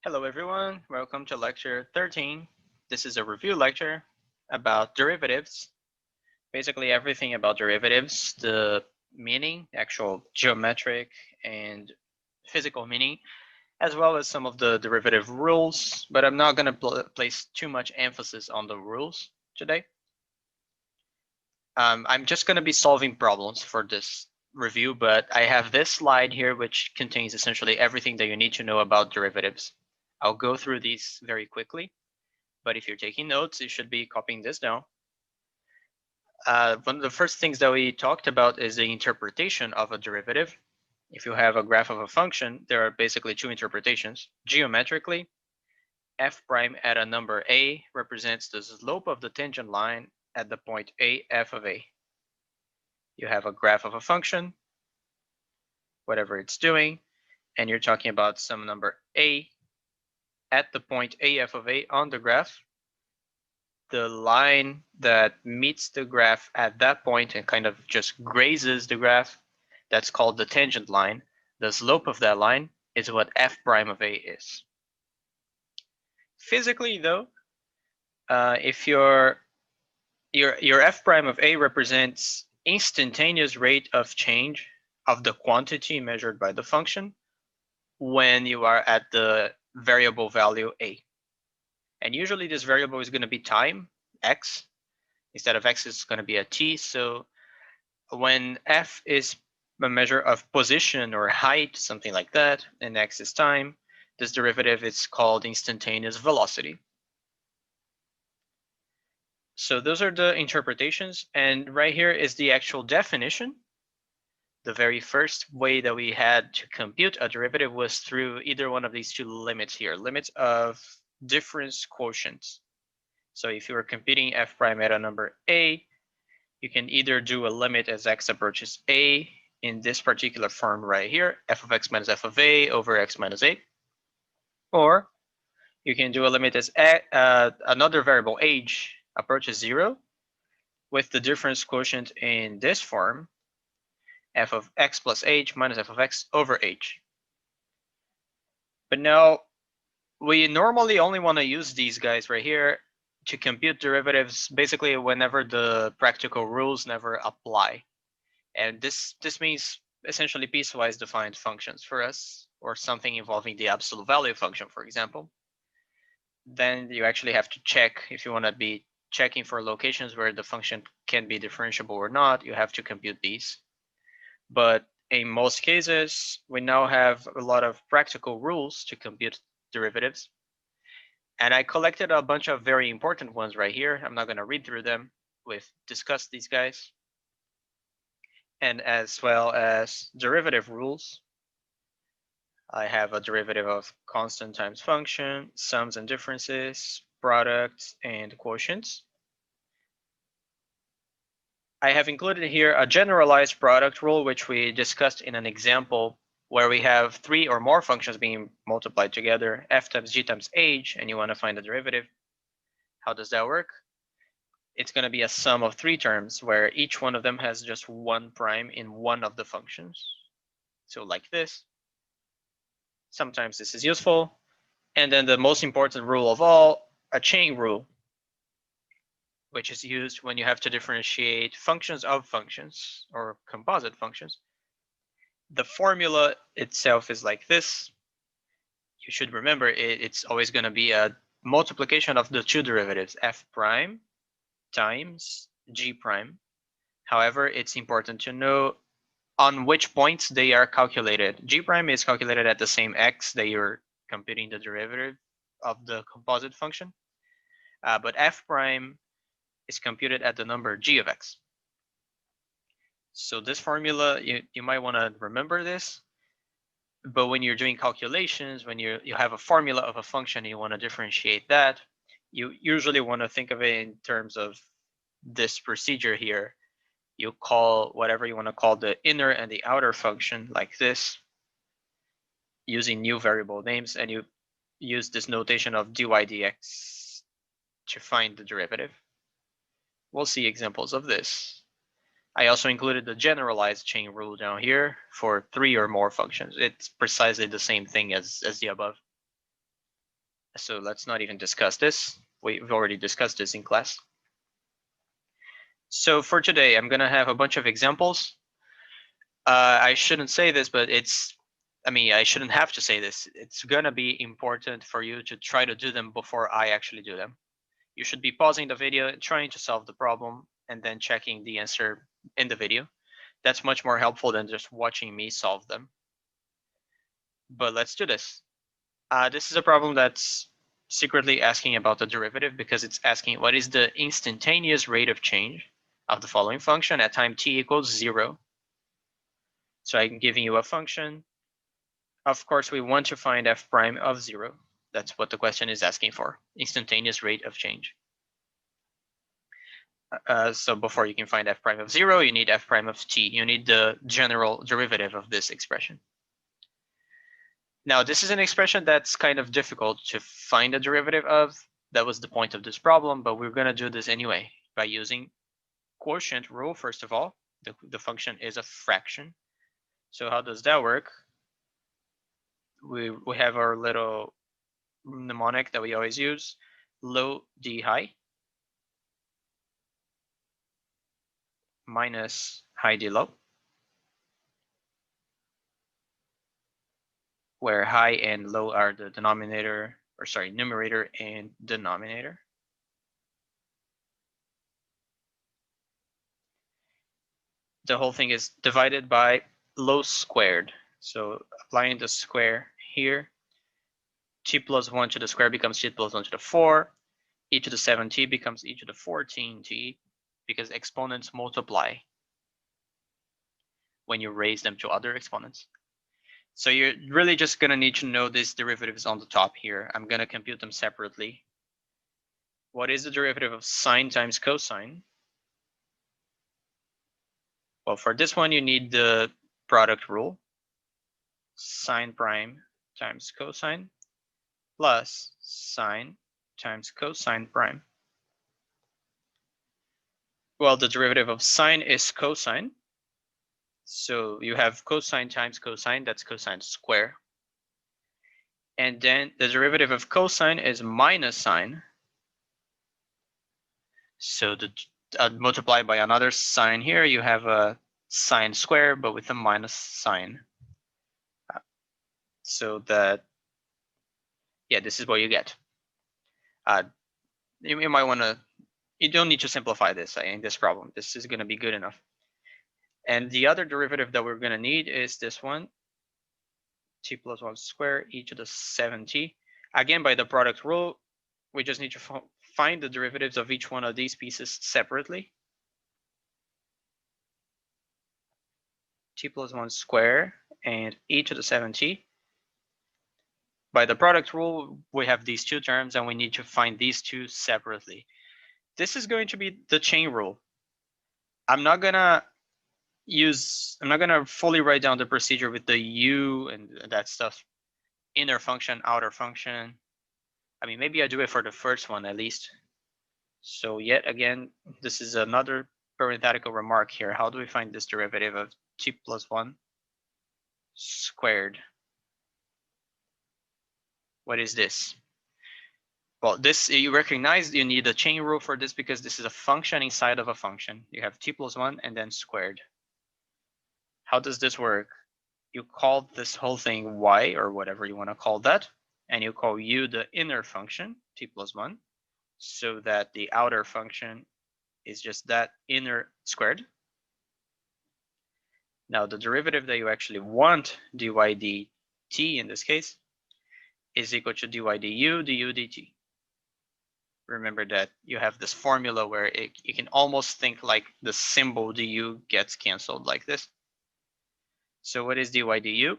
Hello everyone, welcome to lecture 13. This is a review lecture about derivatives. Basically everything about derivatives, the meaning, actual geometric and physical meaning, as well as some of the derivative rules, but I'm not going to place too much emphasis on the rules today. I'm just going to be solving problems for this review, but I have this slide here which contains essentially everything that you need to know about derivatives. I'll go through these very quickly. But if you're taking notes, you should be copying this down. One of the first things that we talked about is the interpretation of a derivative. If you have a graph of a function, there are basically two interpretations. Geometrically, f prime at a number a represents the slope of the tangent line at the point a f of a. You have a graph of a function, whatever it's doing, and you're talking about some number a at the point a f of a on the graph. The line that meets the graph at that point and kind of just grazes the graph, that's called the tangent line. The slope of that line is what f prime of a is. Physically though, if your f prime of a represents instantaneous rate of change of the quantity measured by the function when you are at the variable value a. And usually this variable is going to be time, x. Instead of x, it's going to be a t. So when f is a measure of position or height, something like that, and x is time, this derivative is called instantaneous velocity. So those are the interpretations, and right here is the actual definition. The very first way that we had to compute a derivative was through either one of these two limits here, limits of difference quotients. So if you were computing f prime at a number a, you can either do a limit as x approaches a in this particular form right here, f of x minus f of a over x minus a, or you can do a limit as another variable h approaches 0 with the difference quotient in this form, f of x plus h minus f of x over h. But now we normally only want to use these guys right here to compute derivatives basically whenever the practical rules never apply. And this means essentially piecewise defined functions for us, or something involving the absolute value function, for example. Then you actually have to check if you want to be checking for locations where the function can be differentiable or not, you have to compute these. But in most cases, we now have a lot of practical rules to compute derivatives. And I collected a bunch of very important ones right here. I'm not going to read through them. We've discussed these guys. And as well as derivative rules. I have a derivative of constant times function, sums and differences, products, and quotients. I have included here a generalized product rule, which we discussed in an example where we have 3 or more functions being multiplied together, f times g times h, and you want to find the derivative. How does that work? It's going to be a sum of 3 terms where each one of them has just one prime in one of the functions. So like this. Sometimes this is useful. And then the most important rule of all, a chain rule, which is used when you have to differentiate functions of functions or composite functions. The formula itself is like this. You should remember it's always going to be a multiplication of the two derivatives, f prime times g prime. However, it's important to know on which points they are calculated. G prime is calculated at the same x that you're computing the derivative of the composite function. But f prime is computed at the number g of x. So this formula, you might want to remember this. But when you're doing calculations, when you have a formula of a function and you want to differentiate that, you usually want to think of it in terms of this procedure here. You call whatever you want to call the inner and the outer function like this, using new variable names, and you use this notation of dy dx to find the derivative. We'll see examples of this. I also included the generalized chain rule down here for 3 or more functions. It's precisely the same thing as the above. So let's not even discuss this. We've already discussed this in class. So for today, I'm gonna have a bunch of examples. I shouldn't say this, but I shouldn't have to say this. It's gonna be important for you to try to do them before I actually do them. You should be pausing the video, trying to solve the problem, and then checking the answer in the video. That's much more helpful than just watching me solve them. But let's do this. This is a problem that's secretly asking about the derivative because it's asking what is the instantaneous rate of change of the following function at time t equals 0. So I'm giving you a function. Of course, we want to find f prime of 0. That's what the question is asking for, instantaneous rate of change. So before you can find f prime of 0, you need f prime of t. You need the general derivative of this expression. Now, this is an expression that's kind of difficult to find a derivative of. That was the point of this problem, but we're going to do this anyway by using quotient rule. First of all, the function is a fraction. So how does that work? We have our little mnemonic that we always use, low d high minus high d low, where high and low are the numerator and denominator. The whole thing is divided by low squared. So applying the square here, t plus 1 to the square becomes t plus 1 to the 4. E to the 7t becomes e to the 14t because exponents multiply when you raise them to other exponents. So you're really just going to need to know these derivatives on the top here. I'm going to compute them separately. What is the derivative of sine times cosine? Well, for this one, you need the product rule. Sine prime times cosine plus sine times cosine prime. Well, the derivative of sine is cosine. So you have cosine times cosine, that's cosine squared. And then the derivative of cosine is minus sine. So multiplied by another sine here, you have a sine squared, but with a minus sign. So that, yeah, this is what you get. You might want to, you don't need to simplify this in this problem. This is going to be good enough. And the other derivative that we're going to need is this one, t plus 1 squared e to the 7t. Again, by the product rule, we just need to find the derivatives of each one of these pieces separately. T plus 1 squared and e to the 7t. By the product rule, we have these two terms and we need to find these two separately. This is going to be the chain rule. I'm not gonna fully write down the procedure with the u and that stuff, inner function, outer function. I mean, maybe I do it for the first one at least. So yet again, this is another parenthetical remark here. How do we find this derivative of t plus 1 squared? What is this? Well, this, you recognize you need a chain rule for this because this is a function inside of a function. You have t plus 1 and then squared. How does this work? You call this whole thing y, or whatever you want to call that, and you call u the inner function, t plus 1, so that the outer function is just that inner squared. Now, the derivative that you actually want, dy dt in this case, is equal to dy du dt. Remember that you have this formula where you can almost think like the symbol du gets canceled like this. So what is dy du?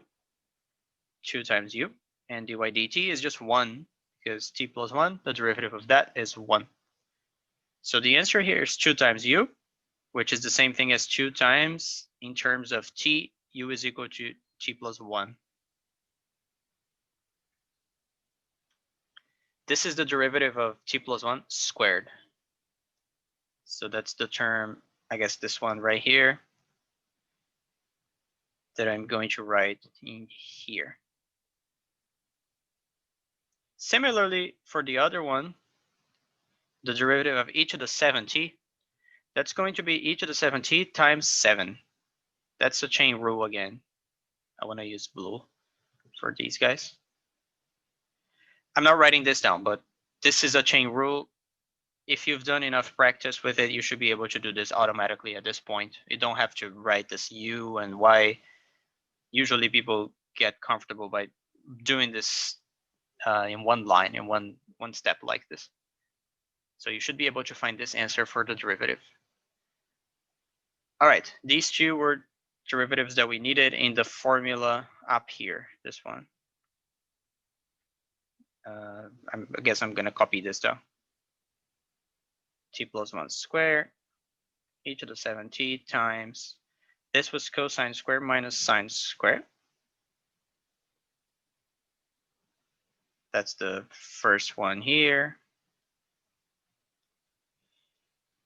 2 times u. And dy dt is just 1, because t plus 1, the derivative of that is 1. So the answer here is 2 times u, which is the same thing as 2 times, in terms of t, u is equal to t plus 1. This is the derivative of t plus 1 squared. So that's the term, I guess this one right here, that I'm going to write in here. Similarly, for the other one, the derivative of e to the 7t, that's going to be e to the 7t times 7. That's the chain rule again. I want to use blue for these guys. I'm not writing this down, but this is a chain rule. If you've done enough practice with it, you should be able to do this automatically at this point. You don't have to write this u and y. Usually people get comfortable by doing this in one line, in one step like this. So you should be able to find this answer for the derivative. All right, these two were derivatives that we needed in the formula up here, this one. I guess I'm gonna copy this down. T plus 1 squared, e to the 7t times, this was cosine squared minus sine squared. That's the first one here.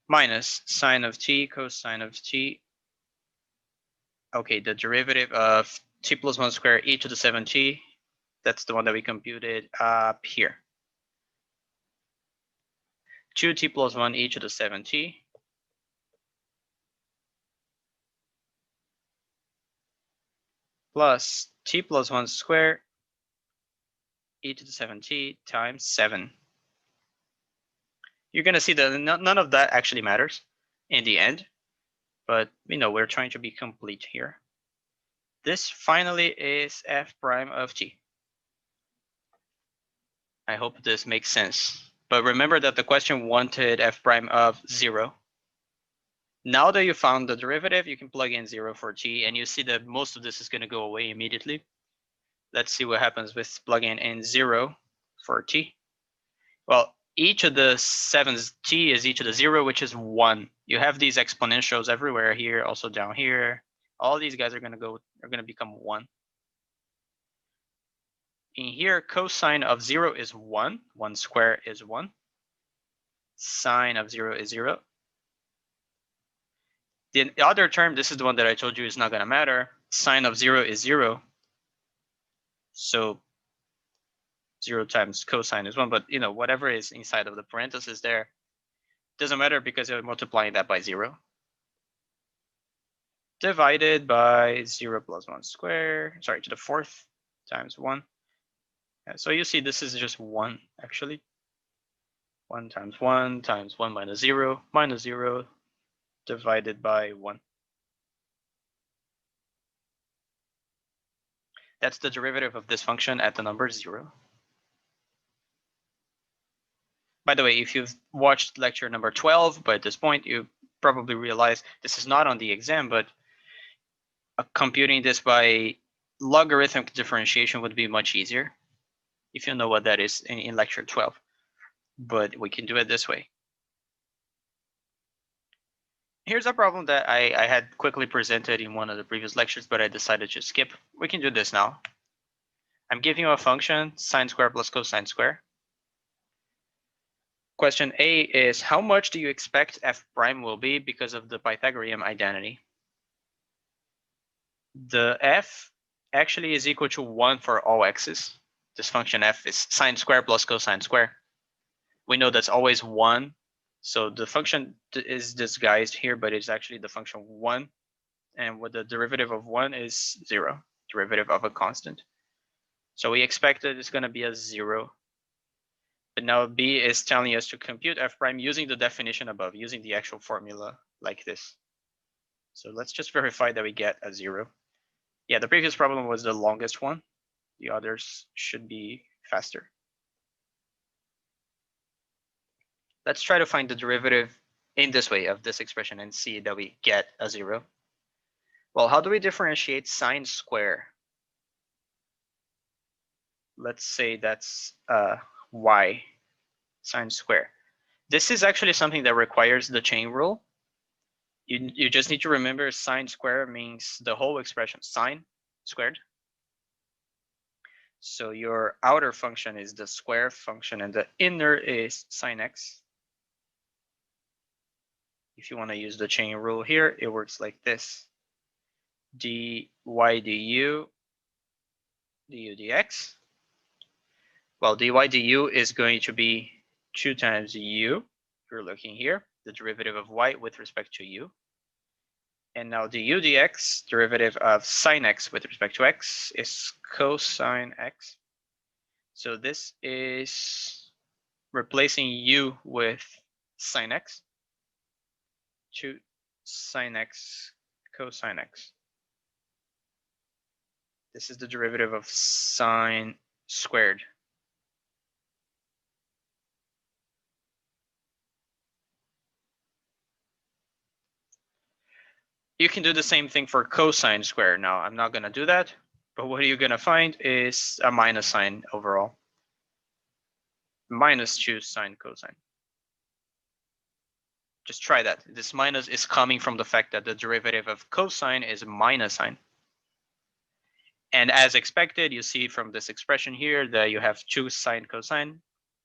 Minus sine of t cosine of t. Okay, the derivative of t plus 1 squared e to the 7t, that's the one that we computed up here. 2t plus 1 e to the 7t plus t plus 1 squared e to the 7t times 7. You're going to see that none of that actually matters in the end, but we're trying to be complete here. This finally is f prime of t. I hope this makes sense. But remember that the question wanted f prime of 0. Now that you found the derivative, you can plug in 0 for t, and you see that most of this is going to go away immediately. Let's see what happens with plugging in 0 for t. Well, each of the 7's t is each of the 0, which is 1. You have these exponentials everywhere here, also down here. All these guys are going to become 1. In here, cosine of 0 is 1. 1 squared is 1. Sine of 0 is 0. The other term, this is the one that I told you is not going to matter. Sine of 0 is 0. So 0 times cosine is 1. But whatever is inside of the parentheses there doesn't matter because you're multiplying that by 0. Divided by 0 plus 1 squared, sorry, to the 4th times 1. So you see this is just 1 actually. 1 times 1 times 1 minus 0 divided by 1. That's the derivative of this function at the number 0. By the way, if you've watched lecture number 12 by this point, you probably realize this is not on the exam, but computing this by logarithmic differentiation would be much easier if you know what that is in lecture 12. But we can do it this way. Here's a problem that I had quickly presented in one of the previous lectures, but I decided to skip. We can do this now. I'm giving you a function, sine squared plus cosine squared. Question A is, how much do you expect f prime will be because of the Pythagorean identity? The f actually is equal to 1 for all x's. This function f is sine squared plus cosine squared. We know that's always 1. So the function is disguised here, but it's actually the function 1. And what the derivative of 1 is 0, derivative of a constant. So we expect that it's going to be a 0. But now B is telling us to compute f prime using the definition above, using the actual formula like this. So let's just verify that we get a 0. Yeah, the previous problem was the longest one. The others should be faster. Let's try to find the derivative in this way of this expression and see that we get a 0. Well, how do we differentiate sine square? Let's say that's y, sine square. This is actually something that requires the chain rule. You just need to remember sine square means the whole expression, sine squared. So your outer function is the square function and the inner is sine x. If you want to use the chain rule here, it works like this. dy du dx. Well, dy du is going to be 2 times u. If you're looking here, the derivative of y with respect to u. And now du dx, derivative of sine x with respect to x, is cosine x. So this is replacing u with sine x, 2 sine x cosine x. This is the derivative of sine squared. You can do the same thing for cosine squared. Now, I'm not going to do that, but what you're going to find is a minus sign overall. Minus 2 sine cosine. Just try that. This minus is coming from the fact that the derivative of cosine is minus sine. And as expected, you see from this expression here that you have 2 sine cosine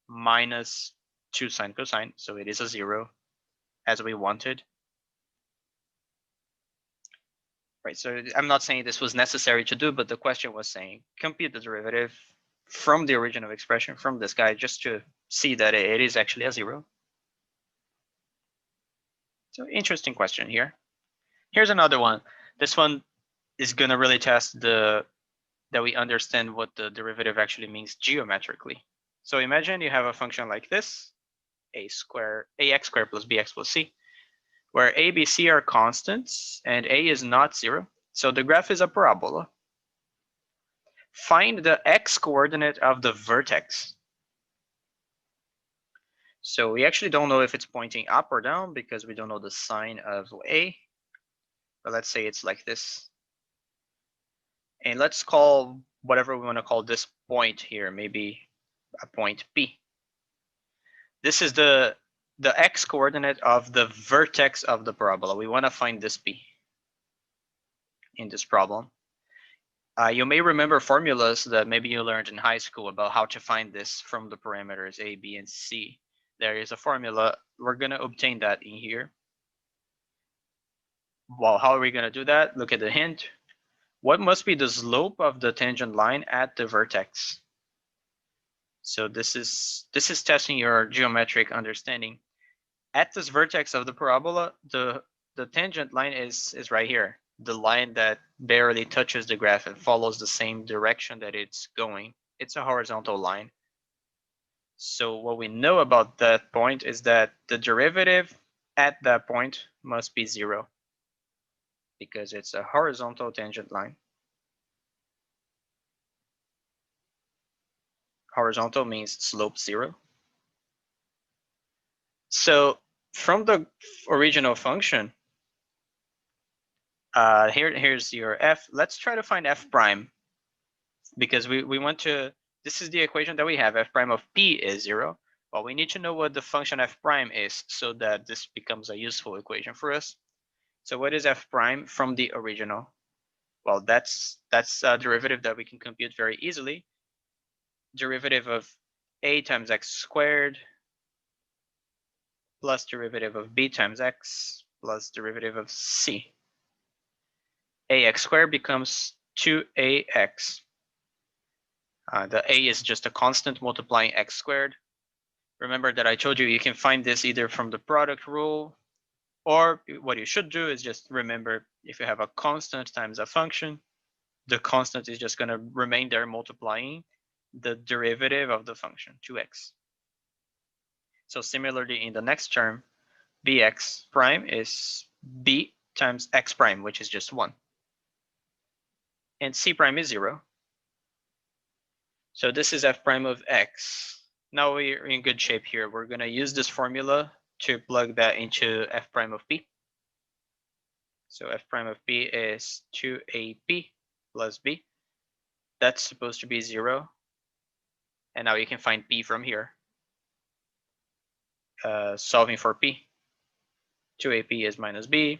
minus 2 sine cosine. So it is a 0 as we wanted. Right, so I'm not saying this was necessary to do, but the question was saying compute the derivative from the original expression from this guy just to see that it is actually a 0. So interesting question here. Here's another one. This one is going to really test that we understand what the derivative actually means geometrically. So imagine you have a function like this, ax squared plus bx plus c, where a, b, c are constants and a is not 0. So the graph is a parabola. Find the x coordinate of the vertex. So we actually don't know if it's pointing up or down because we don't know the sign of a. But let's say it's like this. And let's call whatever we want to call this point here, maybe a point P. This is the x coordinate of the vertex of the parabola. We want to find this P in this problem. You may remember formulas that maybe you learned in high school about how to find this from the parameters a, b, and c. There is a formula. We're going to obtain that in here. Well, how are we going to do that? Look at the hint. What must be the slope of the tangent line at the vertex? So this is testing your geometric understanding. At this vertex of the parabola, the tangent line is right here. The line that barely touches the graph and follows the same direction that it's going. It's a horizontal line. So what we know about that point is that the derivative at that point must be 0 because it's a horizontal tangent line. Horizontal means slope 0. So from the original function, here's your f. Let's try to find f prime because we want to, this is the equation that we have. F prime of p is 0. Well, we need to know what the function f prime is so that this becomes a useful equation for us. So what is f prime from the original? Well, that's a derivative that we can compute very easily. Derivative of a times x squared plus derivative of b times x plus derivative of c. Ax squared becomes 2ax. The a is just a constant multiplying x squared. Remember that I told you you can find this either from the product rule, or what you should do is just remember if you have a constant times a function, the constant is just going to remain there multiplying the derivative of the function, 2x. So similarly in the next term, bx prime is b times x prime, which is just 1. And c prime is 0. So this is f prime of x. Now we're in good shape here. We're going to use this formula to plug that into f prime of p. So f prime of p is 2ap plus b. That's supposed to be 0. And now you can find p from here. Solving for p. 2ap is minus b.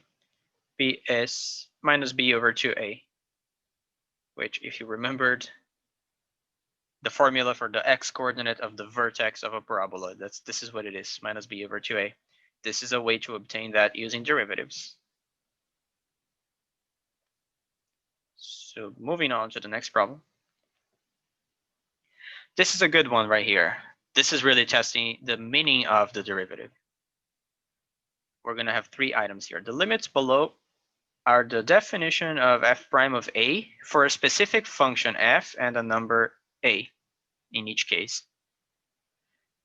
p is minus b over 2a, which if you remembered, the formula for the x coordinate of the vertex of a parabola, this is what it is, minus b over 2a. This is a way to obtain that using derivatives. So moving on to the next problem. This is a good one right here. This is really testing the meaning of the derivative. We're going to have 3 items here. The limits below are the definition of f prime of a for a specific function f and a number a in each case.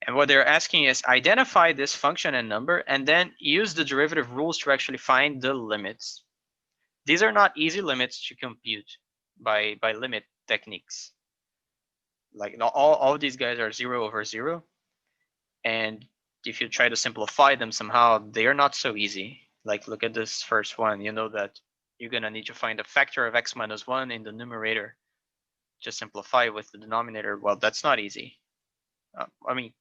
And what they're asking is identify this function and number and then use the derivative rules to actually find the limits. These are not easy limits to compute by limit techniques. Like all of these guys are 0 over 0. And if you try to simplify them somehow, they are not so easy. Like look at this first one. You know that you're going to need to find a factor of x minus 1 in the numerator to simplify with the denominator. Well, that's not easy. I mean,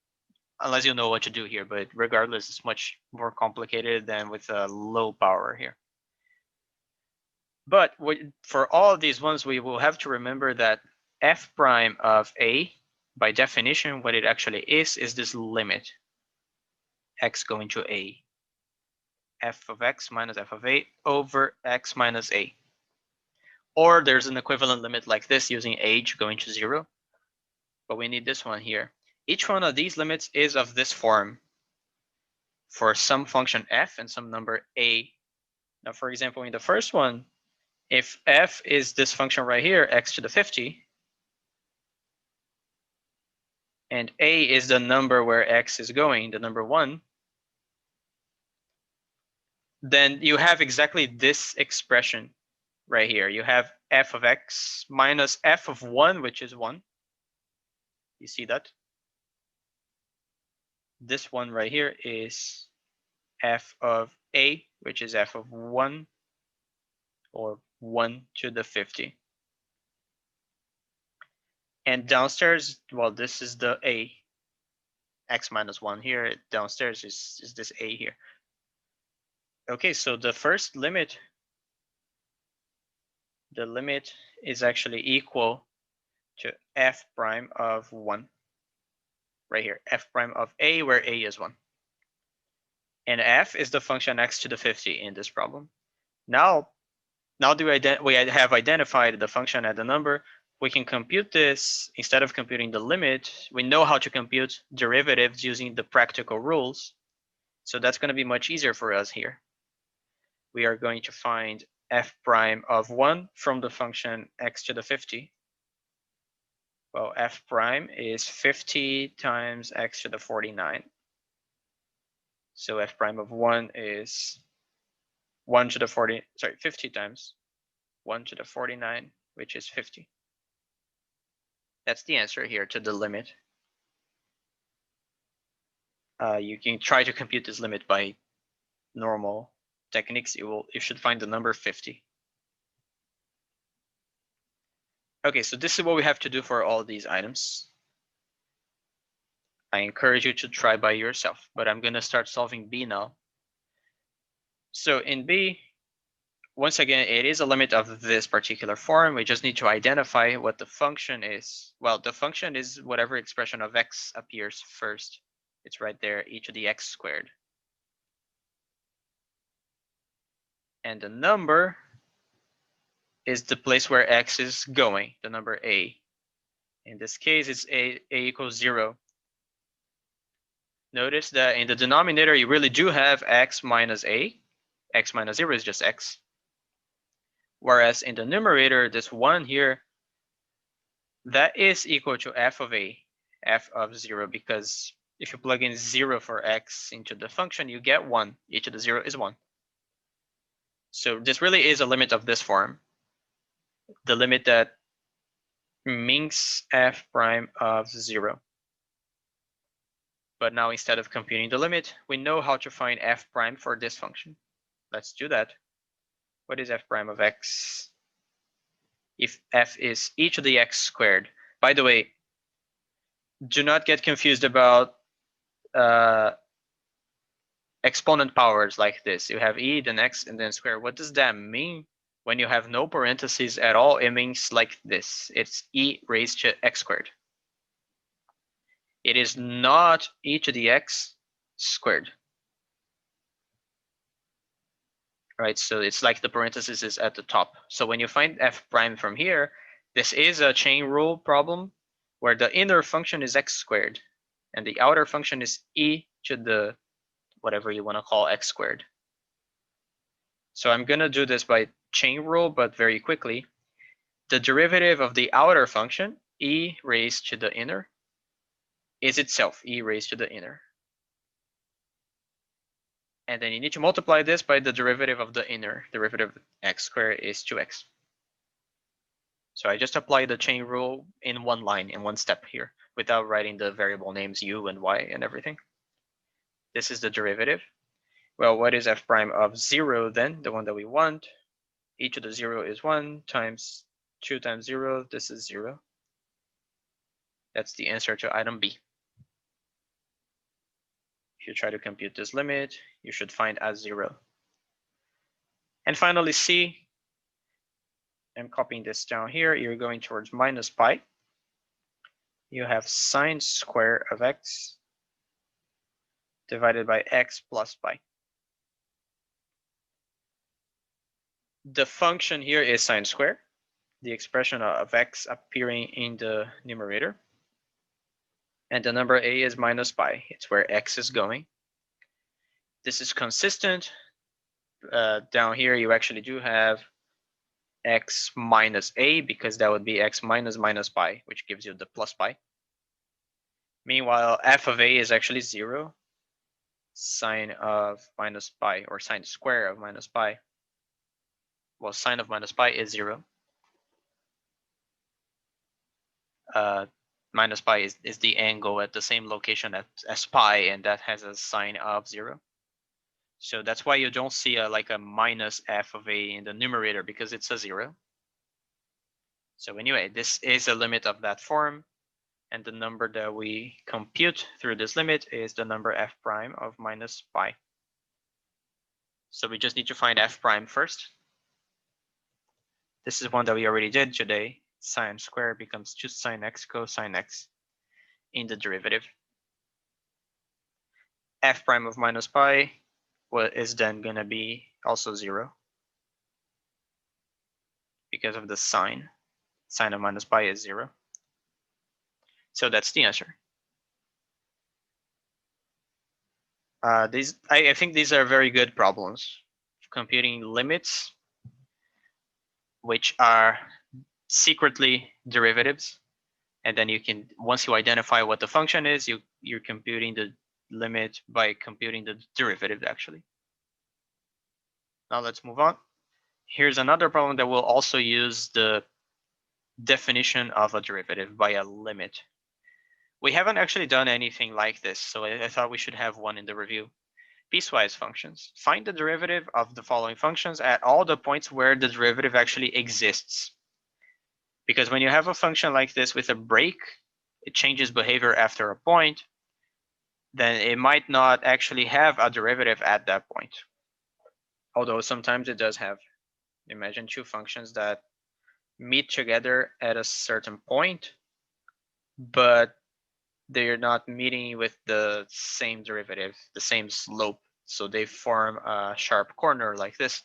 unless you know what to do here, but regardless, it's much more complicated than with a low power here. But for all of these ones, we will have to remember that f prime of a, by definition, what it actually is this limit, x going to a, f of x minus f of a over x minus a. Or there's an equivalent limit like this using age going to 0, but we need this one here. Each one of these limits is of this form for some function f and some number a. Now, for example, in the first one, if f is this function right here, x to the 50, and a is the number where x is going, the number 1, then you have exactly this expression right here. You have f of x minus f of 1, which is 1. You see that? This one right here is f of a, which is f of 1, or 1 to the 50. And downstairs, well, this is the a, x minus 1 here. Downstairs is this a here. Okay, so the first limit, the limit is actually equal to f prime of 1. Right here, f prime of a, where a is 1. And f is the function x to the 50 in this problem. Now that we have identified the function and the number, we can compute this. Instead of computing the limit, we know how to compute derivatives using the practical rules. So that's going to be much easier for us here. We are going to find f prime of 1 from the function x to the 50. Well, f prime is 50 times x to the 49. So f prime of 1 is 50 times 1 to the 49, which is 50. That's the answer here to the limit. You can try to compute this limit by normal techniques. You should find the number 50. Okay, so this is what we have to do for all these items. I encourage you to try by yourself, but I'm going to start solving B now. So in B, once again, it is a limit of this particular form. We just need to identify what the function is. Well, the function is whatever expression of x appears first. It's right there, e to the x squared. And the number is the place where x is going, the number a. In this case, it's a equals 0. Notice that in the denominator, you really do have x minus a. X minus 0 is just x. Whereas in the numerator, this 1 here, that is equal to f of a, f of 0, because if you plug in 0 for x into the function, you get 1. E to the 0 is 1. So this really is a limit of this form. The limit that means f prime of 0. But now instead of computing the limit, we know how to find f prime for this function. Let's do that. What is f prime of x? If f is e to the x squared. By the way, do not get confused about exponent powers like this. You have e, then x, and then square. What does that mean? When you have no parentheses at all, it means like this. It's e raised to x squared. It is not e to the x squared. Right, so it's like the parenthesis is at the top. So when you find f prime from here, this is a chain rule problem. where the inner function is x squared and the outer function is e to the whatever you want to call x squared. So I'm going to do this by chain rule, but very quickly. The derivative of the outer function, e raised to the inner, is itself e raised to the inner. And then you need to multiply this by the derivative of the inner. Derivative of x squared is 2x. So I just apply the chain rule in one line, in one step here, without writing the variable names u and y and everything. This is the derivative. Well, what is f prime of 0 then, the one that we want? E to the 0 is 1 times 2 times 0, this is 0. That's the answer to item B. If you try to compute this limit, you should find as 0. And finally, C, I'm copying this down here. You're going towards minus pi. You have sine square of x divided by x plus pi. The function here is sine square, the expression of x appearing in the numerator. And the number a is minus pi. It's where x is going. This is consistent. Down here, you actually do have x minus a, because that would be x minus minus pi, which gives you the plus pi. Meanwhile, f of a is actually 0. Sine of minus pi, or sine square of minus pi. Well, sine of minus pi is 0. Minus pi is the angle at the same location as pi, and that has a sine of 0. So that's why you don't see like a minus f of a in the numerator, because it's a 0. So anyway, this is a limit of that form, and the number that we compute through this limit is the number f prime of minus pi. So we just need to find f prime first. This is one that we already did today. Sine square becomes 2 sine x cosine x in the derivative. F prime of minus pi is then going to be also 0 because of the sine. Sine of minus pi is 0. So that's the answer. I think these are very good problems. Computing limits, which are secretly derivatives, and then you can, once you identify what the function is, you're computing the limit by computing the derivative actually. Now let's move on. Here's another problem that will also use the definition of a derivative by a limit. We haven't actually done anything like this, so I thought we should have one in the review. Piecewise functions. Find the derivative of the following functions at all the points where the derivative actually exists. Because when you have a function like this with a break, it changes behavior after a point, then it might not actually have a derivative at that point. Although sometimes it does have. Imagine two functions that meet together at a certain point, but they're not meeting with the same derivative, the same slope. So they form a sharp corner like this.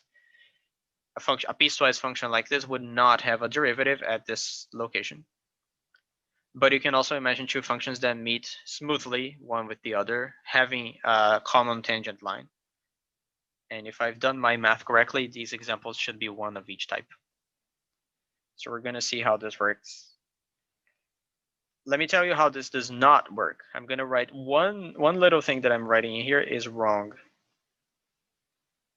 A piecewise function like this would not have a derivative at this location. But you can also imagine two functions that meet smoothly one with the other, having a common tangent line. And if I've done my math correctly, these examples should be one of each type. So we're going to see how this works. Let me tell you how this does not work. I'm going to write one little thing that I'm writing in here is wrong,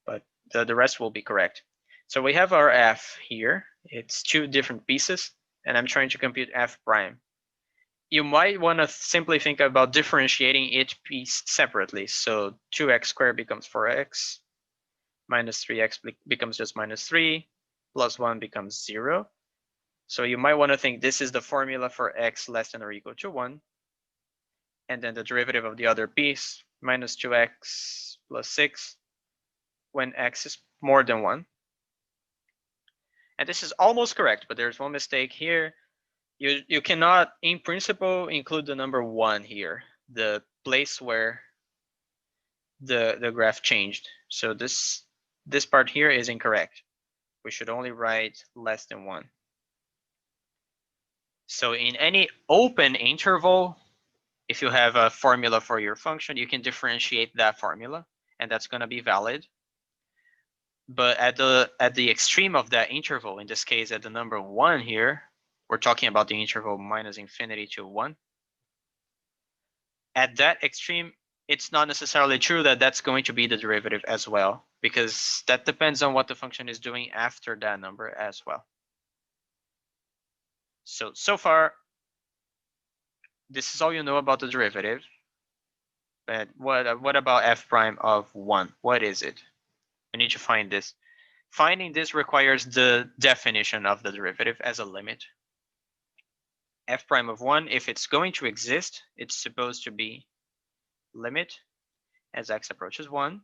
but the rest will be correct. So we have our f here. It's two different pieces, and I'm trying to compute f prime. You might want to simply think about differentiating each piece separately. So 2x squared becomes 4x, minus 3x becomes just minus 3, plus 1 becomes 0. So you might want to think this is the formula for x less than or equal to 1. And then the derivative of the other piece, minus 2x plus 6, when x is more than 1. And this is almost correct, but there's one mistake here. You cannot, in principle, include the number 1 here, the place where the graph changed. So this part here is incorrect. We should only write less than 1. So in any open interval, if you have a formula for your function, you can differentiate that formula, and that's going to be valid. But at the extreme of that interval, in this case at the number 1 here, we're talking about the interval minus infinity to 1. At that extreme, it's not necessarily true that that's going to be the derivative as well, because that depends on what the function is doing after that number as well. So far, this is all you know about the derivative. But what about f prime of 1? What is it? We need to find this. Finding this requires the definition of the derivative as a limit. F prime of 1, if it's going to exist, it's supposed to be limit as x approaches 1,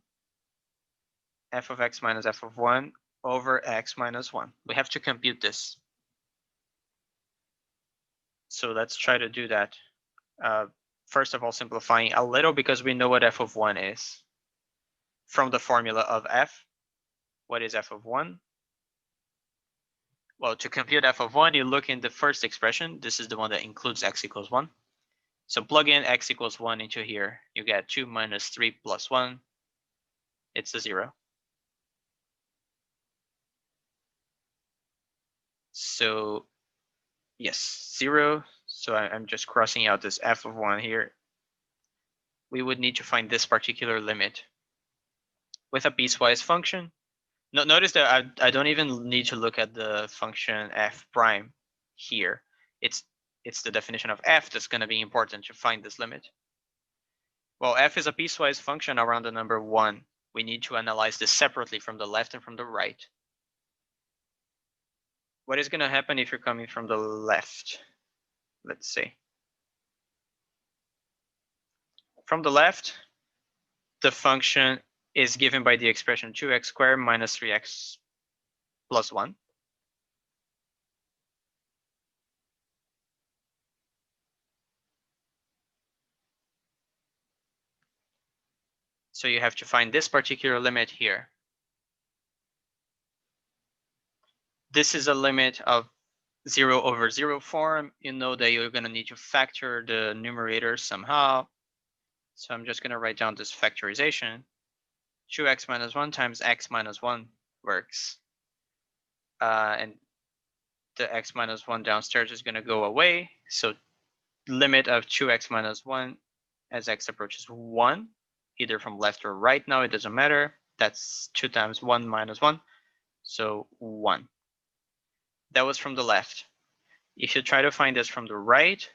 f of x minus f of 1 over x minus 1. We have to compute this. So let's try to do that. First of all, simplifying a little because we know what f of 1 is. From the formula of f, what is f of 1? Well, to compute f of 1, you look in the first expression. This is the one that includes x equals 1. So plug in x equals 1 into here. You get 2 minus 3 plus 1. It's a 0. So yes, 0. So I'm just crossing out this f of 1 here. We would need to find this particular limit with a piecewise function. Notice that I don't even need to look at the function f prime here. It's the definition of f that's going to be important to find this limit. Well, f is a piecewise function around the number 1. We need to analyze this separately from the left and from the right. What is going to happen if you're coming from the left? Let's say. From the left, the function is given by the expression 2x squared minus 3x plus 1. So you have to find this particular limit here. This is a limit of 0 over 0 form. You know that you're going to need to factor the numerator somehow. So I'm just going to write down this factorization. 2x minus 1 times x minus 1 works. And the x minus 1 downstairs is going to go away. So limit of 2x minus 1 as x approaches 1, either from left or right now, it doesn't matter. That's 2 times 1 minus 1, so 1. That was from the left. If you try to find this from the right,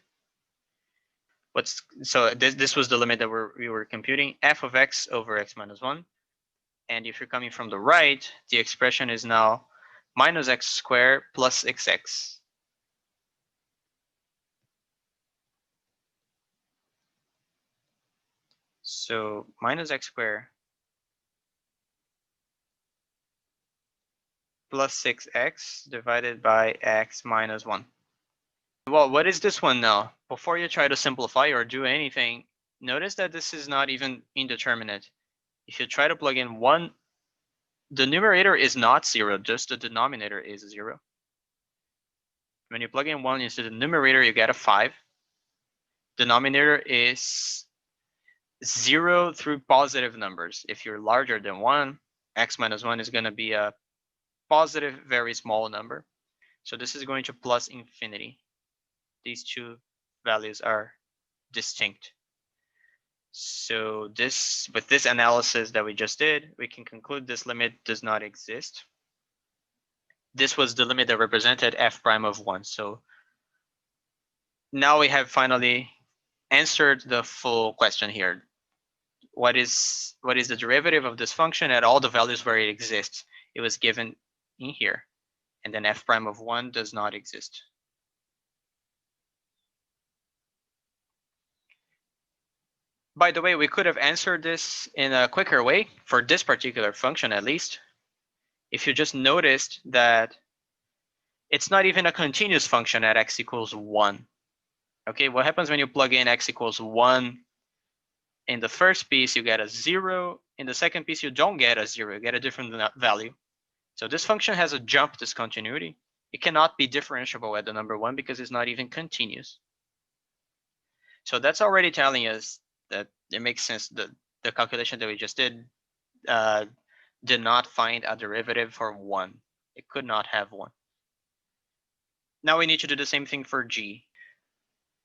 this was the limit that we were computing, f of x over x minus 1. And if you're coming from the right, the expression is now minus x squared plus xx. So minus x squared plus 6x divided by x minus 1. Well, what is this one now? Before you try to simplify or do anything, notice that this is not even indeterminate. If you try to plug in 1, the numerator is not 0, just the denominator is 0. When you plug in 1 into the numerator, you get a 5. Denominator is 0 through positive numbers. If you're larger than 1, x minus 1 is going to be a positive, very small number. So this is going to plus infinity. These two values are distinct. So with this analysis that we just did, we can conclude this limit does not exist. This was the limit that represented f prime of 1. So now we have finally answered the full question here. What is the derivative of this function at all the values where it exists? It was given in here. And then f prime of 1 does not exist. By the way, we could have answered this in a quicker way for this particular function at least. If you just noticed that it's not even a continuous function at x equals 1. Okay, what happens when you plug in x equals 1? In the first piece, you get a 0. In the second piece, you don't get a 0. You get a different value. So this function has a jump discontinuity. It cannot be differentiable at the number 1 because it's not even continuous. So that's already telling us that it makes sense that the calculation that we just did not find a derivative for 1. It could not have 1. Now we need to do the same thing for g.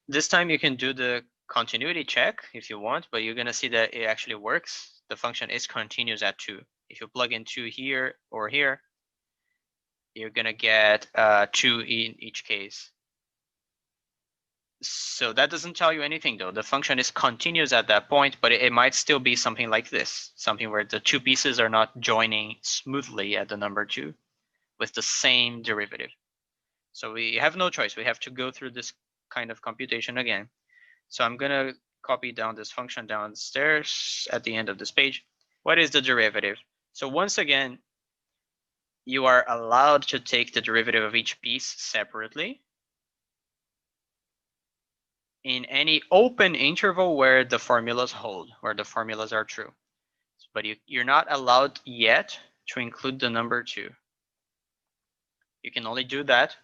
This time you can do the continuity check if you want, but you're going to see that it actually works. The function is continuous at 2. If you plug in 2 here or here, you're going to get 2 in each case. So that doesn't tell you anything though. The function is continuous at that point, but it might still be something like this, something where the two pieces are not joining smoothly at the number 2 with the same derivative. So we have no choice. We have to go through this kind of computation again. So I'm going to copy down this function downstairs at the end of this page. What is the derivative? So once again, you are allowed to take the derivative of each piece separately in any open interval where the formulas hold, where the formulas are true. But you're not allowed yet to include the number 2. You can only do that.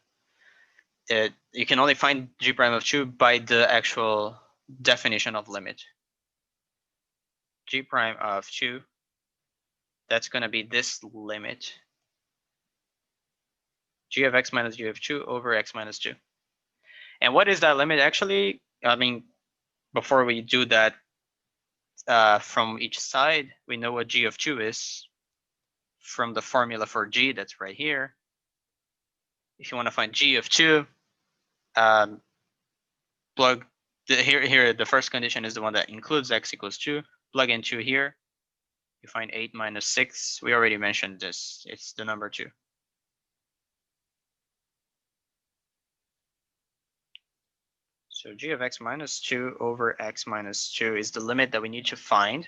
You can only find g prime of 2 by the actual definition of limit. G prime of 2, that's going to be this limit. G of x minus g of 2 over x minus 2. And what is that limit actually? I mean, before we do that from each side, we know what g of 2 is from the formula for g that's right here. If you want to find g of 2, plug here the first condition is the one that includes x equals 2. Plug in 2 here. You find 8 minus 6. We already mentioned this. It's the number 2. So g of x minus 2 over x minus 2 is the limit that we need to find.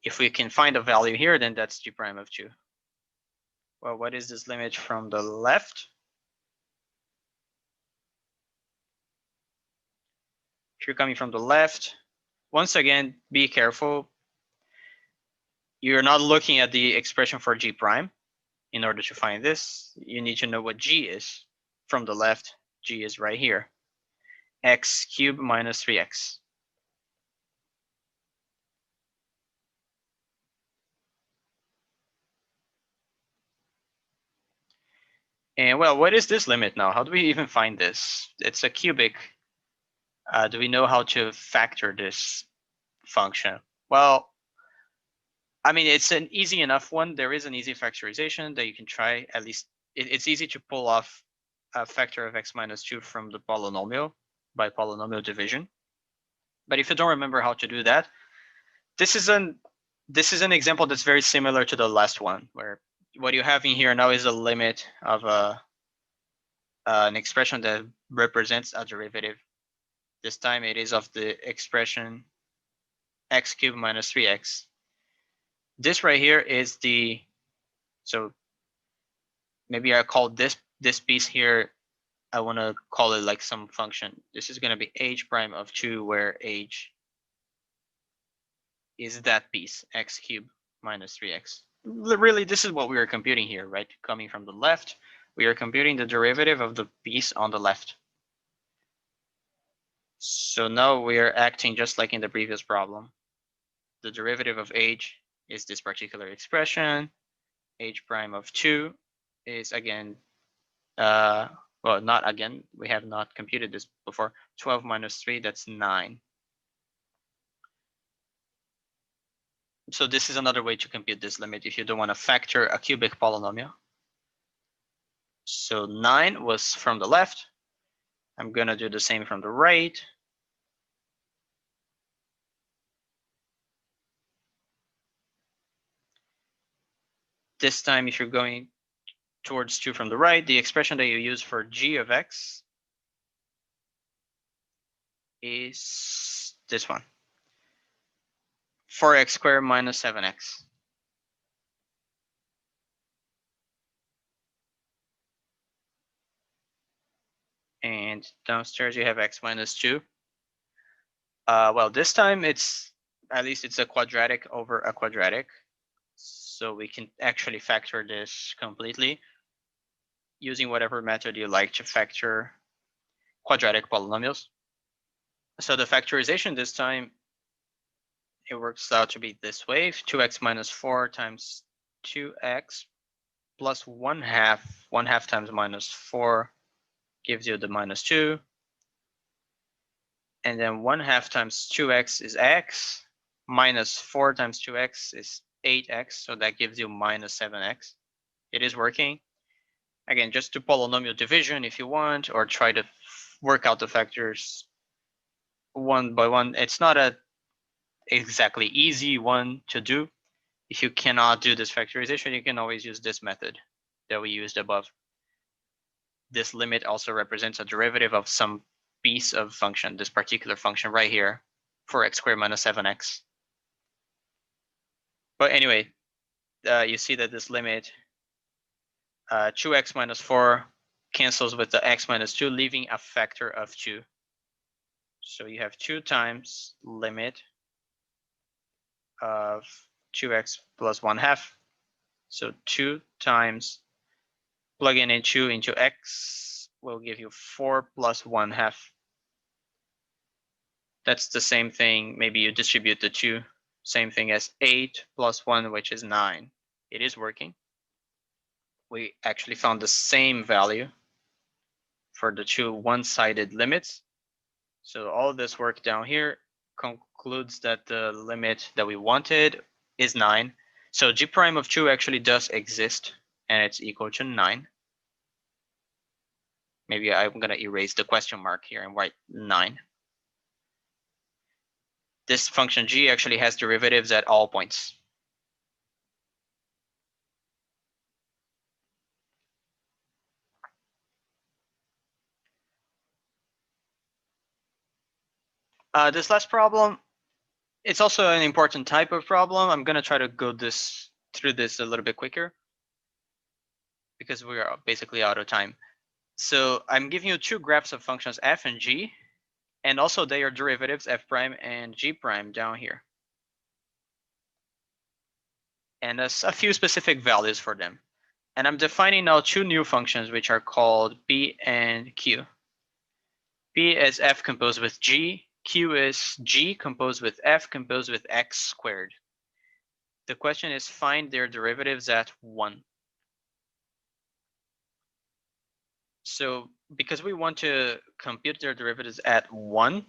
If we can find a value here, then that's g prime of 2. Well, what is this limit from the left? If you're coming from the left, once again, be careful. You're not looking at the expression for g prime. In order to find this, you need to know what g is. From the left, g is right here. X cubed minus 3x. And well, what is this limit now? How do we even find this? It's a cubic. Do we know how to factor this function? Well, I mean, it's an easy enough one. There is an easy factorization that you can try. At least it's easy to pull off a factor of x minus 2 from the polynomial by polynomial division. But if you don't remember how to do that, this is an example that's very similar to the last one, where what you have in here now is a limit of an expression that represents a derivative. This time it is of the expression x cubed minus 3x. This right here is so maybe I call this piece here, I want to call it like some function. This is going to be h prime of 2, where h is that piece, x cubed minus 3x. Really, this is what we are computing here, right? Coming from the left, we are computing the derivative of the piece on the left. So now we are acting just like in the previous problem. The derivative of h is this particular expression. H prime of 2 is again, well, not again, we have not computed this before. 12 minus 3, that's 9. So this is another way to compute this limit if you don't want to factor a cubic polynomial. So 9 was from the left. I'm going to do the same from the right. This time, if you're going towards 2 from the right, the expression that you use for g of x is this one. 4x squared minus 7x. And downstairs you have x minus 2. Well, this time at least it's a quadratic over a quadratic. So we can actually factor this completely. using whatever method you like to factor quadratic polynomials. So the factorization this time, it works out to be this way: 2x minus 4 times 2x plus 1/2. 1/2 times minus 4 gives you the minus 2. And then 1/2 times 2x is x, minus 4 times 2x is 8x, so that gives you minus 7x. It is working. Again, just do polynomial division if you want, or try to work out the factors one by one. It's not a exactly easy one to do. If you cannot do this factorization, you can always use this method that we used above. This limit also represents a derivative of some piece of function, this particular function right here, for x squared minus 7x. But anyway, you see that this limit 2x minus 4 cancels with the x minus 2, leaving a factor of 2. So you have 2 times limit of 2x plus 1/2. So 2 times plugging in 2 into x will give you 4 plus 1/2. That's the same thing. Maybe you distribute the 2. Same thing as 8 plus 1, which is 9. It is working. We actually found the same value for the two one-sided limits. So all this work down here concludes that the limit that we wanted is 9. So g prime of 2 actually does exist, and it's equal to 9. Maybe I'm going to erase the question mark here and write 9. This function g actually has derivatives at all points. This last problem, it's also an important type of problem. I'm going to try to go through this a little bit quicker because we are basically out of time. So I'm giving you two graphs of functions f and g, and also they are derivatives f prime and g prime down here. And there's a few specific values for them. And I'm defining now two new functions which are called p and q. P is f composed with g, q is g composed with f composed with x squared. The question is find their derivatives at 1. So because we want to compute their derivatives at 1,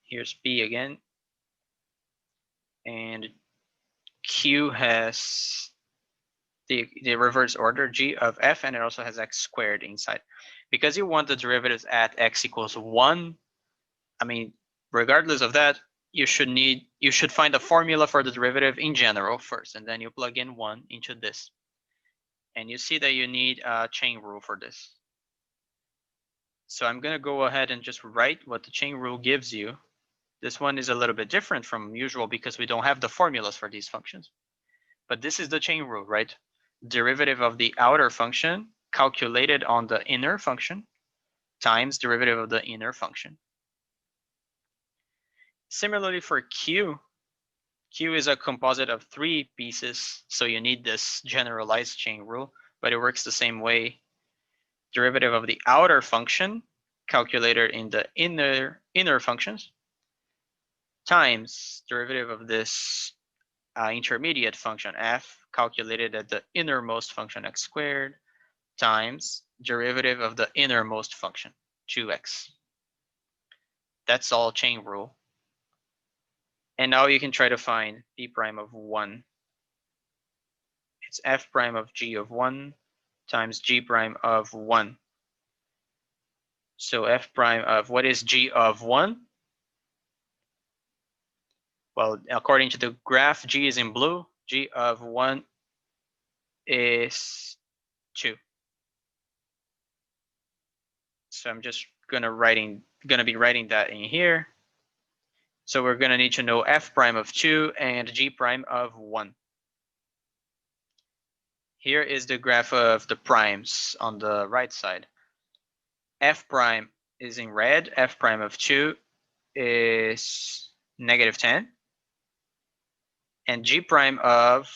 here's p again, and q has the reverse order g of f, and it also has x squared inside. Because you want the derivatives at x equals 1, I mean, regardless of that, you should find a formula for the derivative in general first, and then you plug in 1 into this. And you see that you need a chain rule for this. So I'm going to go ahead and just write what the chain rule gives you. This one is a little bit different from usual because we don't have the formulas for these functions. But this is the chain rule, right? Derivative of the outer function calculated on the inner function times derivative of the inner function. Similarly for q, q is a composite of 3 pieces, so you need this generalized chain rule, but it works the same way. Derivative of the outer function calculated in the inner functions times derivative of this intermediate function f calculated at the innermost function x squared times derivative of the innermost function 2x. That's all chain rule. And now you can try to find p prime of 1. It's f prime of g of 1 times g prime of 1. So f prime of, what is g of 1? Well, according to the graph, g is in blue. G of 1 is 2. So I'm just gonna be writing that in here. So we're gonna need to know f prime of 2 and g prime of 1. Here is the graph of the primes on the right side. F prime is in red. F prime of 2 is -10. And g prime of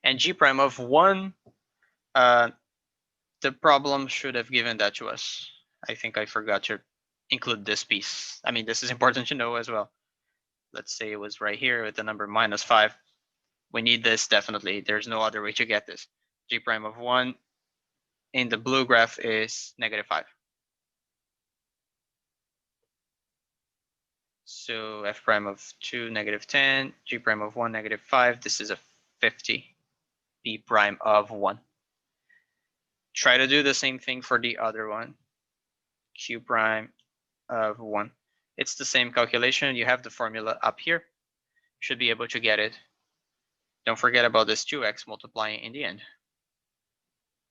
And G prime of 1, the problem should have given that to us. I think I forgot to include this piece. I mean, this is important to know as well. Let's say it was right here with the number -5. We need this definitely. There's no other way to get this. G prime of 1 in the blue graph is -5. So f prime of 2, -10, G prime of 1, -5. This is a 50. B prime of 1. Try to do the same thing for the other one. Q prime of 1. It's the same calculation. You have the formula up here. Should be able to get it. Don't forget about this 2x multiplying in the end.